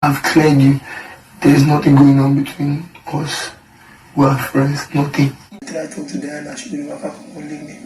I've cleared you. There is nothing going on between us. We are friends, nothing. Did I talk to Diana? She didn't work out for me.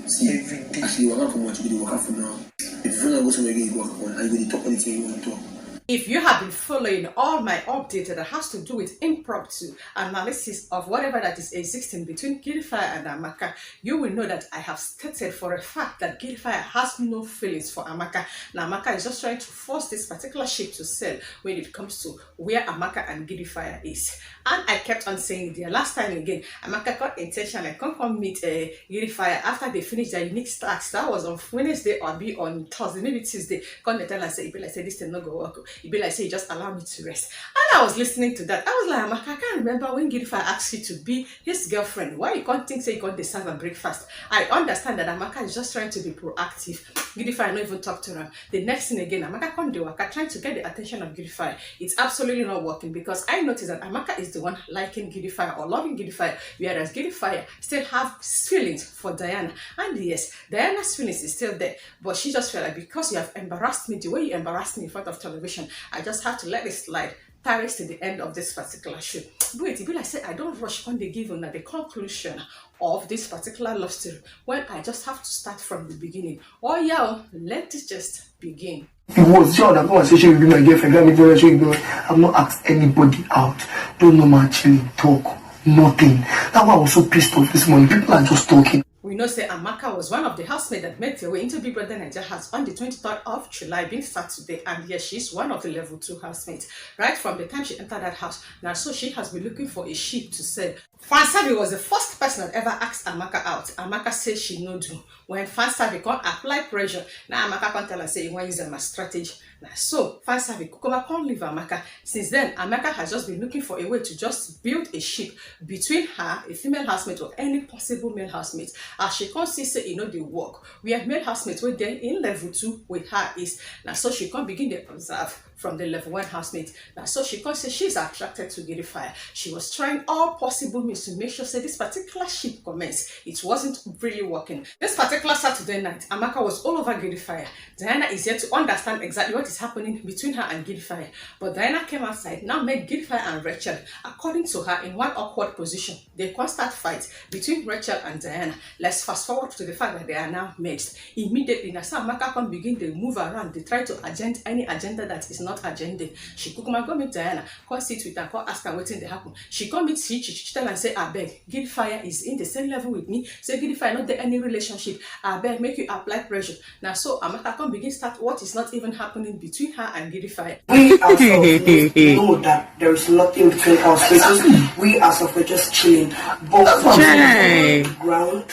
See every day. She work out for much, she didn't work out for now. If you want to go somewhere, you work on, and you going to talk anything you want to talk. If you have been following all my updates that has to do with impromptu analysis of whatever that is existing between Giddyfiya and Amaka, you will know that I have stated for a fact that Giddyfiya has no feelings for Amaka. Now Amaka is just trying to force this particular ship to sell when it comes to where Amaka and Giddyfiya is. And I kept on saying there last time again, Amaka got intention and come meet Giddyfiya after they finished their unique stacks. That was on Wednesday or be on Thursday, maybe Tuesday. Come they tell and say, this thing not go work. It be like, say, just allow me to rest. And I was listening to that. I was like, Amaka, I can't remember when Giddyfiya asked you to be his girlfriend. Why you can't think, say, you can't serve and breakfast? I understand that Amaka is just trying to be proactive. Giddyfiya not even talk to her. The next thing again, Amaka can't do work, trying to get the attention of Giddyfiya. It's absolutely not working because I noticed that Amaka is the one liking Giddyfiya or loving Giddyfiya, whereas Giddyfiya still have feelings for Diana. And yes, Diana's feelings is still there, but she just felt like because you have embarrassed me the way you embarrassed me in front of television, I just have to let it slide. Paris to the end of this particular show. Wait, it be like say I don't rush when they give on the conclusion of this particular love story when I just have to start from the beginning. Oh yeah, let it just begin. It was your other conversation with my girlfriend. Let me tell you, I've not asked anybody out. Don't know my chilling talk. Nothing. That's why I was so pissed off this morning. People are just talking. We know say Amaka was one of the housemates that made their way into BBNAIJA house on the 23rd of July, being Saturday, and yes, she's one of the level 2 housemates. Right from the time she entered that house, now so she has been looking for a sheep to sell. Fansavi was the first person that ever asked Amaka out. Amaka said she no do. When Fansavi can't apply pressure, now Amaka can't tell her say you want to use them as strategy. Now so Fansavi Kukuma can't leave Amaka. Since then, Amaka has just been looking for a way to just build a ship between her, a female housemate, or any possible male housemate. As she can't see say the work. We have male housemates where then in level 2 with her is now so she can't begin to observe from the level 1 housemate. Now so she can't say she's attracted to Giddyfiya. She was trying all possible means to make sure say this particular ship commence. It wasn't really working. This particular Saturday night, Amaka was all over Giddyfiya. Diana is yet to understand exactly what is happening between her and Giddyfiya. But Diana came outside, now made Giddyfiya and Rachel, according to her, in one awkward position. They constant fight between Rachel and Diana. Let's fast forward to the fact that they are now mixed. Immediately, now Amaka can begin to move around. They try to agenda any agenda that is not agenda. She could come meet Diana, come sit with her, come ask her waiting to happen. She come meet she tell and say, I beg, Giddyfiya is in the same level with me. Say Giddyfiya not there any relationship. I beg, make you apply pressure. Now so Amaka can begin start what is not even happening between her and Giddyfiya. We ourselves know that there is nothing between our spaces. We ourselves are just chilling. But on the ground.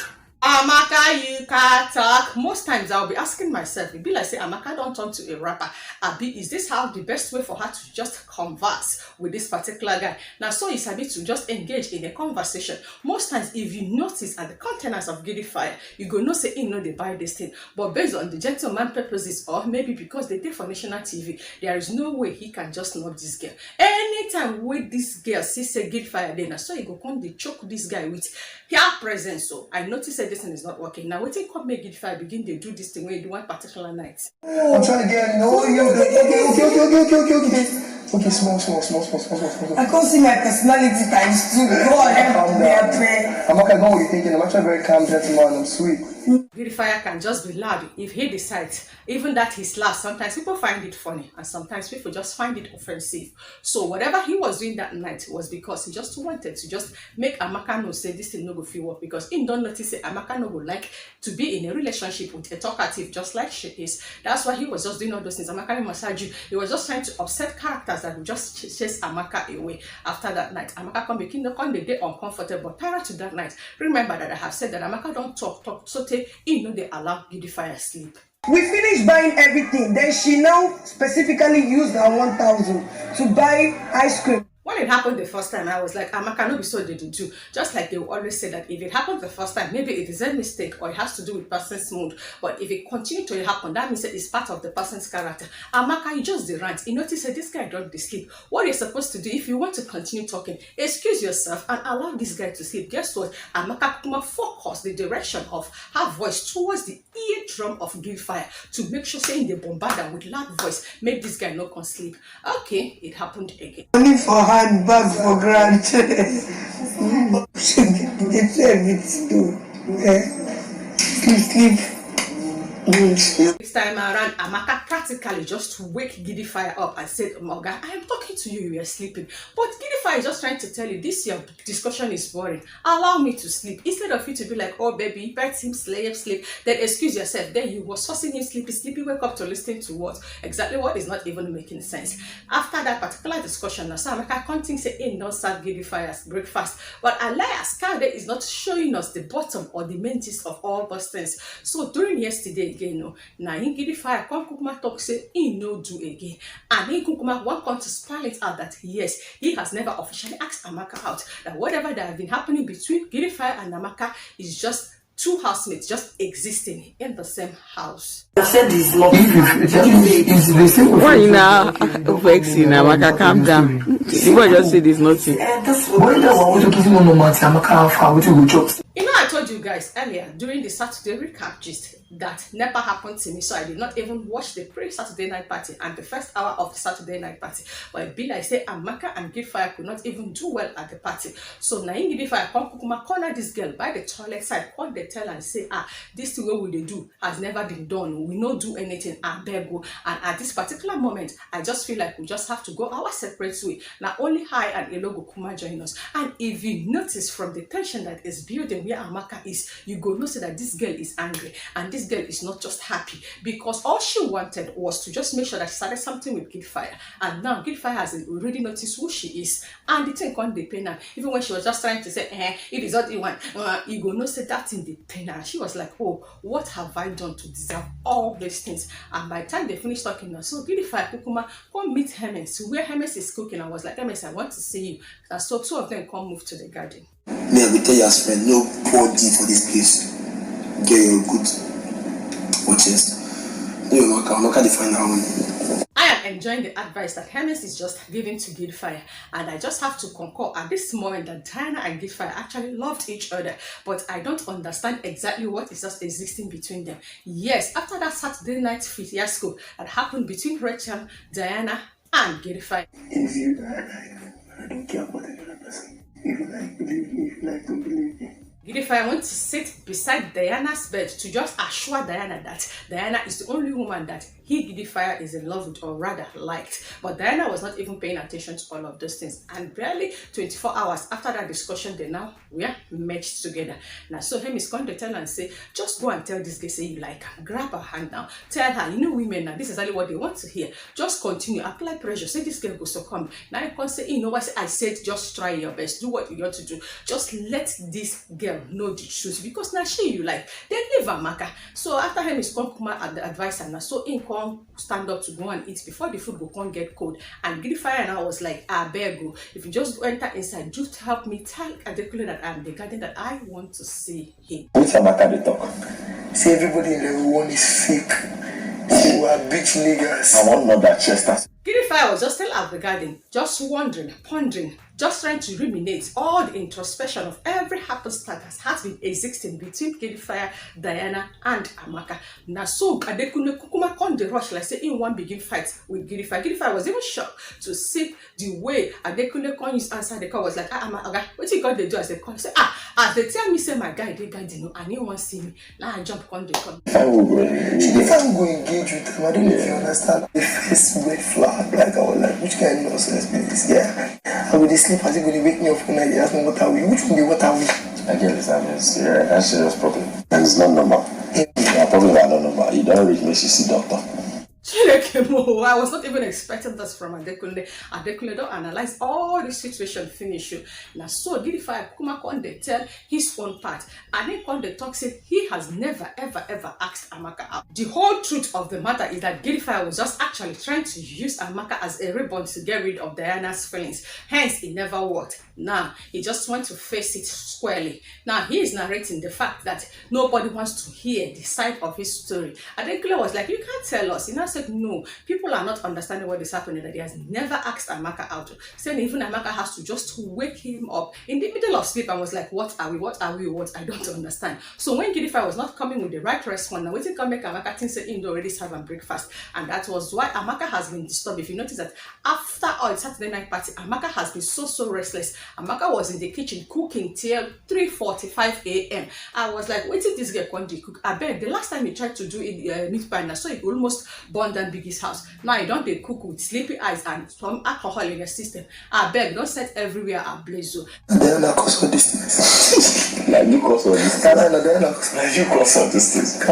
Amaka, you can't talk. Most times I'll be asking myself, it be like say Amaka don't turn to a rapper. Is this how the best way for her to just converse with this particular guy? Now so it's a bit to just engage in a conversation. Most times if you notice at the containers of Giddyfiya, you go no say they buy this thing. But based on the gentleman purposes, or maybe because they did for national TV, there is no way he can just knock this girl. Anytime with this girl see say Giddyfiya then so you go come they choke this guy with her presence. So I noticed that this thing is not working. Now waiting come make Giddyfiya begin to do this thing when you do one particular night. I'm trying to get okay, small. I can't see my personality times 2. Go ahead, I'm not what you're thinking. I'm actually a very calm gentleman. I'm sweet. Giddyfiya can just be loud if he decides. Even that his laugh, sometimes people find it funny and sometimes people just find it offensive. So whatever he was doing that night was because he just wanted to just make Amaka know say this thing no go feel work, because he don't notice say Amaka no go like to be in a relationship with a talkative just like she is. That's why he was just doing all those things. Amaka massage you. He was just trying to upset characters that would just chase Amaka away. After that night, Amaka can begin to come the day uncomfortable. But prior to that night, remember that I have said that Amaka don't talk so they allow Giddyfiya sleep. We finished buying everything. Then she now specifically used her 1,000 to buy ice cream. When it happened the first time, I was like, Amaka, no be so they do. Just like they will always say that if it happens the first time, maybe it is a mistake or it has to do with person's mood. But if it continues to happen, that means that it's part of the person's character. Amaka, you just the rant. You notice that this guy don't sleep. What you're supposed to do, if you want to continue talking, excuse yourself and allow this guy to sleep. Guess what? Amaka kuma focus the direction of her voice towards the eardrum of Giddyfiya to make sure saying the bombardment with loud voice make this guy not can sleep. Okay, it happened again. Money for hand, bag for granted. It's everything. Sleep. This time around, Amaka practically just wake Giddyfiya up and said, Morgan, I am talking to you, you are sleeping. But Giddyfiya is just trying to tell you, this your discussion is boring. Allow me to sleep. Instead of you to be like, oh baby, let him sleep, then excuse yourself. Then you was forcing him sleepy, wake up to listen to what? Exactly what is not even making sense. After that particular discussion, now so Amaka can't say, hey, don't serve Giddyfiya's breakfast. But Elias Kade is not showing us the bottom or the main gist of all those things. So during yesterday, again, now in Giddyfiya come Kukuma talk say he no do again, and in Kukuma one come to spell it out that yes, he has never officially asked Amaka out, that whatever that have been happening between Giddyfiya and Amaka is just two housemates just existing in the same house. I said this love. Why you now vexing Amaka? Calm down. The boy just said there's nothing. You know, I told you guys earlier during the Saturday recap gist that never happened to me, so I did not even watch the pre-Saturday night party and the first hour of the Saturday night party. But it be like say Amaka and Giddyfiya could not even do well at the party. So now in Giddyfiya come Kukuma corner this girl by the toilet side, call the tell and say, this thing what we do has never been done. We not do anything. I beg you. And at this particular moment, I just feel like we just have to go our separate way. Now only I and Elogo Kuma join us. And if you notice from the tension that is building where Amaka is, you go notice that this girl is angry and this girl is not just happy, because all she wanted was to just make sure that she started something with Giddyfiya, and now Giddyfiya has already noticed who she is, and the thing can't depend her. Even when she was just trying to say, it is what you want, you go no say that thing depend her. She was like, oh, what have I done to deserve all these things? And by the time they finished talking now, so Giddyfiya Kukuma come meet Hermes, where Hermes is cooking. I was like, Hermes, I want to see you. And so two of them come move to the garden. Me, I will tell your friend, no poor deed for this place. Get your good watches. No, Amaka define how many. I am enjoying the advice that Hermes is just giving to Giddyfiya, and I just have to concur at this moment that Diana and Giddyfiya actually loved each other, but I don't understand exactly what is just existing between them. Yes, after that Saturday night fiasco that happened between Rachel, Diana, and Giddyfiya. If you I don't care about any other person. If you like, believe me. If you like, don't believe me. Giddyfiya went to sit beside Diana's bed to just assure Diana that Diana is the only woman that Giddyfiya is in love with, or rather liked. But Diana was not even paying attention to all of those things. And barely 24 hours after that discussion, they now were merged together. Now, so him is going to tell her and say, just go and tell this girl, say you like her. Grab her hand now. Tell her, you know women now, this is exactly what they want to hear. Just continue, apply pressure. Say this girl goes to come. Now you can say, you know what, I said just try your best. Do what you got to do. Just let this girl know the truth. Because now she you like. Then leave Amaka. So after him is come at the advice, and now so in stand up to go and eat before the food go come get cold. And Giddyfiya and I was like, I beg you, if you just enter inside, just help me tell Adekule that I'm the garden, that I want to see him. Which Amaka they talk? See, everybody in level 1 is fake. See, we are bitch niggas. I want to know that Chester. Giddyfiya was just still at the garden, just wondering, pondering, just trying to ruminate all the introspection of every happenstance that has been existing between Giddyfiya, Diana, and Amaka. Now, so Adekule Kukuma come the rush, like say in one begin fight with Giddyfiya. Giddyfiya was even shocked to see the way Adekule come use answer the call. Was like, Amaka, what you got to do as they call? Say, as they tell me, say my guy, they got no, and you want to see me. Now I jump on the call. If I'm going to engage with them, I don't know if you understand. The first red flag, like I was like, which kind of nonsense is this? Yeah. I will sleep as if going to wake me up when I ask me what are we? Which one what are we? I get this, yeah, that's serious problem. And it's not normal. Yeah, problem that not normal. You don't reach me, she see doctor. Chilek, Kemo. I was not even expecting this from Adekunle. Adekunle don't analyze all the situation finish you. Now so Giddyfiya Kuma kon they tell his own part. And then kon they talk say he has never ever asked Amaka out. The whole truth of the matter is that Giddyfiya was just actually trying to use Amaka as a ribbon to get rid of Diana's feelings. Hence it never worked. Now he just wants to face it squarely. Now he is narrating the fact that nobody wants to hear the side of his story. Adekunle was like, you can't tell us. He now said, no, people are not understanding what is happening, that he has never asked Amaka out. Saying even Amaka has to just wake him up in the middle of sleep and was like, what are we, I don't understand. So when Giddyfiya was not coming with the right response, now waiting come make Amaka think say he already serve breakfast. And that was why Amaka has been disturbed. If you notice that after our Saturday night party, Amaka has been so restless. Amaka was in the kitchen cooking till 3:45 a.m. I was like, wait till this girl can cook. I beg, the last time he tried to do it meat pie, so he almost burned down Biggie's house. Now he don't cook with sleepy eyes and some alcohol in the system. I beg, don't set everywhere ablaze. And then I cause all these things. Like you cause all this. Like you cause all these things.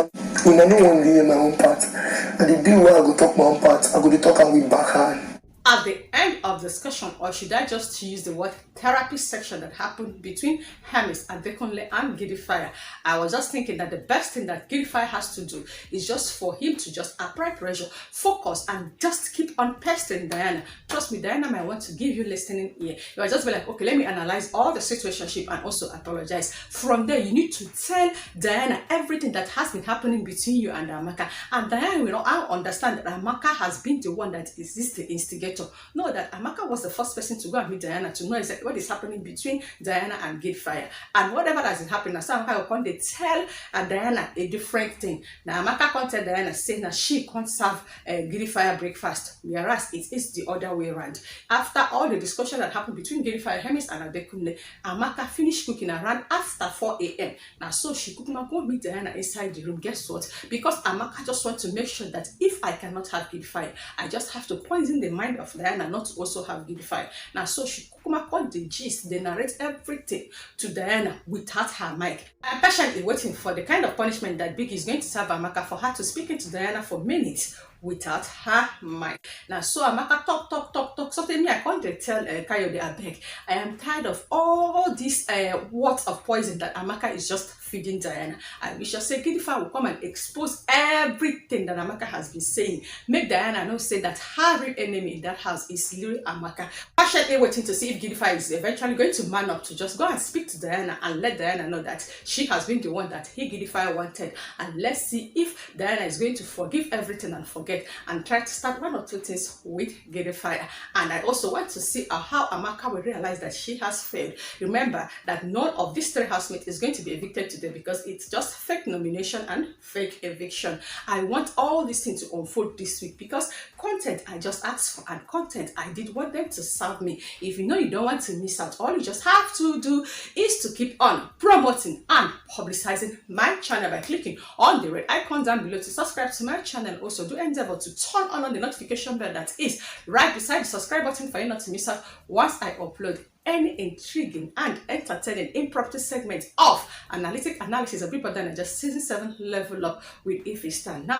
When I know one day my own part, and the day where I go talk my own part, I go to talk and with backhand. At the end of discussion, or should I just use the word therapy section that happened between Hermes, Adekunle and Giddyfiya, I was just thinking that the best thing that Giddyfiya has to do is just for him to just apply pressure, focus, and just keep on pestering Diana. Trust me, Diana might want to give you listening ear. You might just be like, okay, let me analyze all the situationship and also apologize. From there, you need to tell Diana everything that has been happening between you and Amaka. And Diana will not understand that Amaka has been the one that is the instigator. Know that Amaka was the first person to go and meet Diana to know exactly what is happening between Diana and Giddyfiya. And whatever has been happening, so Amaka will tell Diana a different thing. Now Amaka can't tell Diana saying that she can't serve Giddyfiya breakfast, whereas it is the other way around. After all the discussion that happened between Giddyfiya, Hermes and Adekunle, Amaka finished cooking around after 4 a.m. Now so she could not go meet Diana inside the room. Guess what? Because Amaka just wants to make sure that if I cannot have Giddyfiya, I just have to poison the mind of Diana not to also have Giddyfiya. Now so she called the gist, they narrate everything to Diana without her mic. I'm patiently waiting for the kind of punishment that Big is going to serve Amaka for her to speak into Diana for minutes without her mic. Now so Amaka talk. So tell me, I can't tell Kayode, I beg, I am tired of all these words of poison that Amaka is just feeding Diana. I wish I say Giddyfiya will come and expose everything that Amaka has been saying. Make Diana know say that her real enemy in that house is little Amaka. Patiently waiting to see if Giddyfiya is eventually going to man up to just go and speak to Diana and let Diana know that she has been the one that Giddyfiya wanted. And let's see if Diana is going to forgive everything and forget and try to start one or two things with Giddyfiya. And I also want to see how Amaka will realize that she has failed. Remember that none of these three housemates is going to be evicted today because it's just fake nomination and fake eviction. I want all these things to unfold this week because content I just asked for and content I did want them to serve me. If you know you don't want to miss out, all you just have to do is to keep on promoting and publicizing my channel by clicking on the red icon down below to subscribe to my channel. Also do endeavor to turn on the notification bell that is right beside the subscribe button for you not to miss out once I upload any intriguing and entertaining impromptu segment of analytic analysis of BBNAIJA Season 7 Level Up with Ify Star. Now